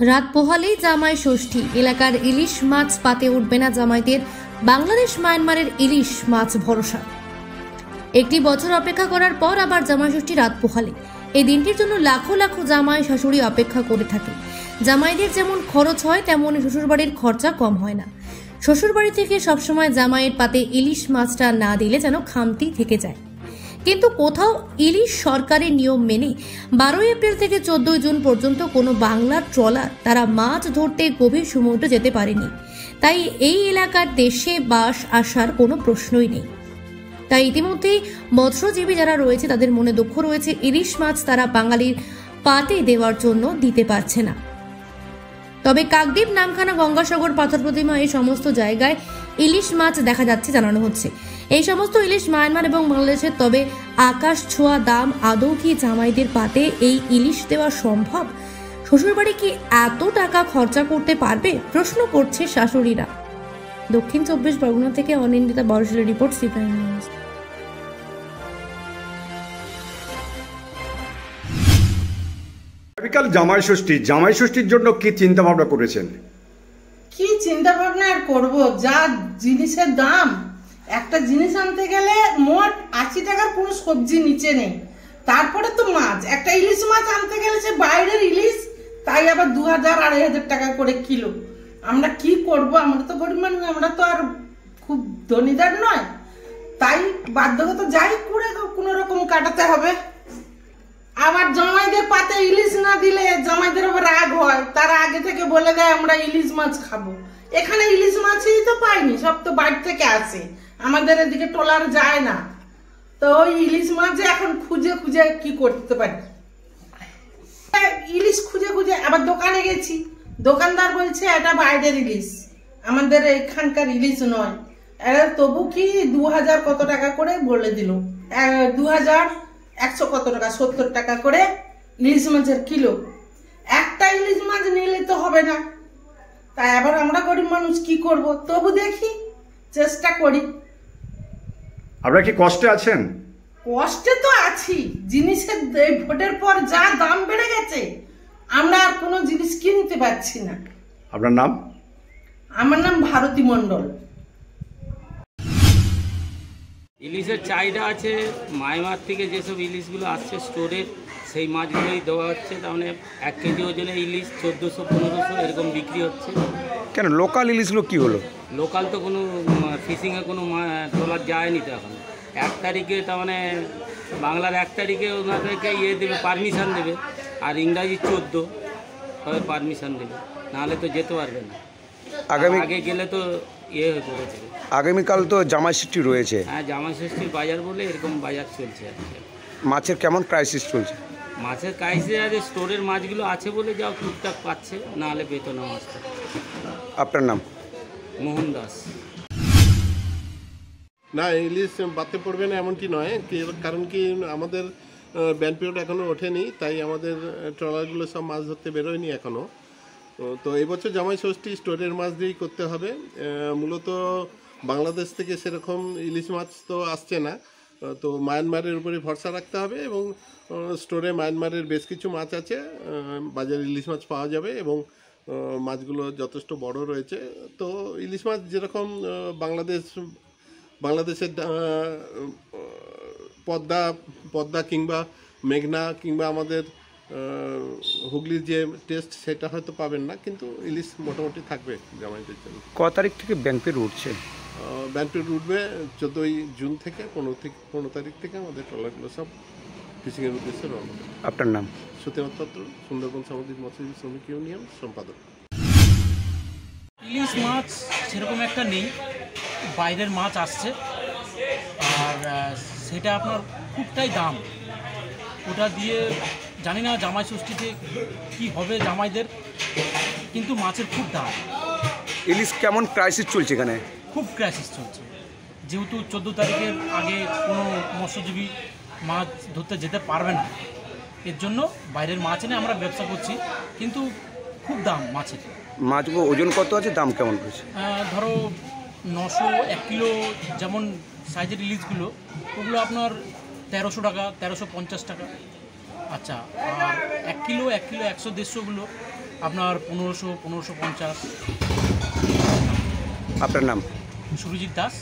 রাত পোহালেই জামাই ষষ্ঠী। এলাকার ইলিশ মাছ পাতে উঠবে না জামাইদের। বাংলাদেশ মায়ানমারের ইলিশ মাছ ভরসা। একটি বছর অপেক্ষা করার পর আবার জামাই ষষ্ঠী রাত পোহালে। এই দিনটির জন্য লাখো লাখো জামাই শাশুড়ি অপেক্ষা করে থাকে। জামাইদের যেমন খরচ হয় তেমন শ্বশুরবাড়ির খরচা কম হয় না। শ্বশুরবাড়ি থেকে সবসময় জামাইয়ের পাতে ইলিশ মাছটা না দিলে যেন খামতি থেকে যায়। কিন্তু কোথাও ইলিশ সরকারের নিয়ম মেনে 12 এপ্রিল থেকে 14 জুন পর্যন্ত কোনো বাংলার ট্রলার তারা মাছ ধরতে গভীর সমুদ্রে যেতে পারেনি। তাই এই এলাকার দেশে বাস আসার কোনো প্রশ্নই নেই। তাই ইতিমধ্যেই মৎস্যজীবী যারা রয়েছে তাদের মনে দুঃখ রয়েছে, ইলিশ মাছ তারা বাঙালির পাতে দেওয়ার জন্য দিতে পারছে না। তবে কাকদ্বীপ, নামখানা, গঙ্গাসাগর, পাথর প্রতিমা এই সমস্ত জায়গায় ইলিশ মাছ দেখা যাচ্ছে জানানো হচ্ছে। এই সমস্ত ইলিশ মায়ানমার এবং বাংলাদেশের। তবে আকাশ ছোঁয়া দাম। আদৌ কি জামাইদের পাতে এই ইলিশ দেওয়া সম্ভব? শ্বশুরবাড়ি কি এত টাকা খরচা করতে পারবে? প্রশ্ন করছে শাশুড়িরা। দক্ষিণ 24 পরগনা থেকে অনিন্দিতা বর্ষের রিপোর্ট, সিপিআই নিউজ। আগামীকাল জামাই ষষ্ঠীর জন্য কি চিন্তা ভাবনা করেছেন? কি চিন্তা ভাবনা আর করবো, যা জিনিসের দাম। একটা জিনিস আনতে গেলে মোট 80 টাকার কোনো সবজি নিচে নেই। তারপরে তো মাছ, একটা ইলিশ মাছ আনতে গেলে সে বাইরের ইলিশ, তাই আবার 2000-2500 টাকা করে কিলো। আমরা কি করব? আমরা তো গরিব মানুষ, আমরা তো আর খুব ধনীদার নয়। তাই বাধ্যগত যাই করে কোনো রকম কাটাতে হবে। আবার জামাইদের পাতে ইলিশ না দিলে জামাইদের আবার রাগ হয়, তারা আগে থেকে বলে দেয় আমরা ইলিশ মাছ খাবো। এখানে ইলিশ মাছই তো পাইনি, সব তো বাইরে থেকে আসে, আমাদের এদিকে ট্রলার যায় না। তো ওই ইলিশ মাছ এখন খুঁজে খুঁজে কি করতে পারি, ইলিশ খুঁজে খুঁজে আবার দোকানে গেছি, দোকানদার বলছে এটা বাইরের ইলিশ, আমাদের এখানকার ইলিশ নয়। তবু কি 2000 কত টাকা করে বলে দিল, 2100 কত টাকা, 70 টাকা করে ইলিশ মাছের কিলো। একটা ইলিশ মাছ নিলে তো হবে না, তাই আবার আমরা গরিব মানুষ কি করব, তবু দেখি, চেষ্টা করি। আপনারা কি কষ্টে আছেন? কষ্টে তো আছি, জিনিসের ভোটের পর যা দাম বেড়ে গেছে, আমরা আর কোনো জিনিস কিনতে পারছি না। আপনার নাম? আমার নাম ভারতী মণ্ডল। ইলিশের চাহিদা আছে, মায়ানমার থেকে যেসব ইলিশগুলো আসছে স্টোরের, সেই মাছগুলোই দেওয়া হচ্ছে। তার মানে 1 কেজি ওজনে ইলিশ 1400-1500 এরকম বিক্রি হচ্ছে। কেন লোকাল ইলিশগুলো কি হলো? লোকাল তো কোনো ফিশিংয়ে কোনো ট্রলার যায়নি তো এখন। 1 তারিখে, তার মানে বাংলার 1 তারিখে ওনাদেরকে দেবে, পারমিশন দেবে, আর ইংরাজি 14 তবে পারমিশন দেবে, নাহলে তো যেতে পারবে না। আগে গেলে তো হয়ে পড়েছে। আগামীকাল তো জামাই ষষ্ঠী রয়েছে। হ্যাঁ, জামাই ষষ্ঠীর বাজার বলে এরকম বাজার চলছে আর কি। মাছের কেমন ক্রাইসিস চলছে? মাছের ক্রাইসিস আছে, স্টোরের মাছগুলো আছে বলে যাও টুকটাক পাচ্ছে, নাহলে পেত না মাছটা। আপনার নাম? মোহন দাস। না, ইলিশ বাড়তে পড়বে না এমনটি নয়, কারণ কি আমাদের ব্যান পিরিয়ড এখনও ওঠেনি, তাই আমাদের ট্রলারগুলো সব মাছ ধরতে বেরোয়নি এখনও। তো এই বছর জামাই ষষ্ঠী স্টোরের মাছ দিয়েই করতে হবে। মূলত বাংলাদেশ থেকে সেরকম ইলিশ মাছ তো আসছে না, তো মায়ানমারের উপরে ভরসা রাখতে হবে। এবং স্টোরে মায়ানমারের বেশ কিছু মাছ আছে, বাজারে ইলিশ মাছ পাওয়া যাবে এবং মাছগুলো যথেষ্ট বড় রয়েছে। তো ইলিশ মাছ যেরকম বাংলাদেশের পদ্মা কিংবা মেঘনা কিংবা আমাদের হুগলির যে টেস্ট, সেটা হয়তো পাবেন না, কিন্তু ইলিশ মোটামুটি থাকবে জামাইদের জন্য। কত তারিখ থেকে ব্যান পিরিয়ড উঠছে? ব্যান পিরিয়ড উঠবে 14 জুন থেকে 15 তারিখ থেকে আমাদের ট্রলারগুলো সব ফিশিংয়ের উদ্দেশ্যে রওনা হবে। আপনার নাম? সত্যনাথ পাত্র, সুন্দরবন সামুদ্রিক মৎস্যজীবী শ্রমিক ইউনিয়ন সম্পাদক। ইলিশ মাছ সেরকম একটা নেই, বাইরের মাছ আসছে, আর সেটা আপনার খুবটাই দাম। ওটা দিয়ে জানি না জামাই ষষ্ঠীতে কি হবে জামাইদের, কিন্তু মাছের খুব দাম। ইলিশ কেমন ক্রাইসিস চলছে এখানে? খুব ক্রাইসিস চলছে, যেহেতু 14 তারিখের আগে কোনো মৎস্যজীবী মাছ ধরতে যেতে পারবে না, এর জন্য বাইরের মাছ এনে আমরা ব্যবসা করছি, কিন্তু খুব দাম মাছের। মাছগুলো ওজন কত আছে, দাম কেমন রয়েছে? ধরো 900 1 কিলো, যেমন সাইজের ইলিশগুলো, ওগুলো আপনার 1300 টাকা, 1350 টাকা। আচ্ছা, আর 1 কিলো 150-150গুলো আপনার 1500, 1550। আপনার নাম? সুরজিৎ দাস।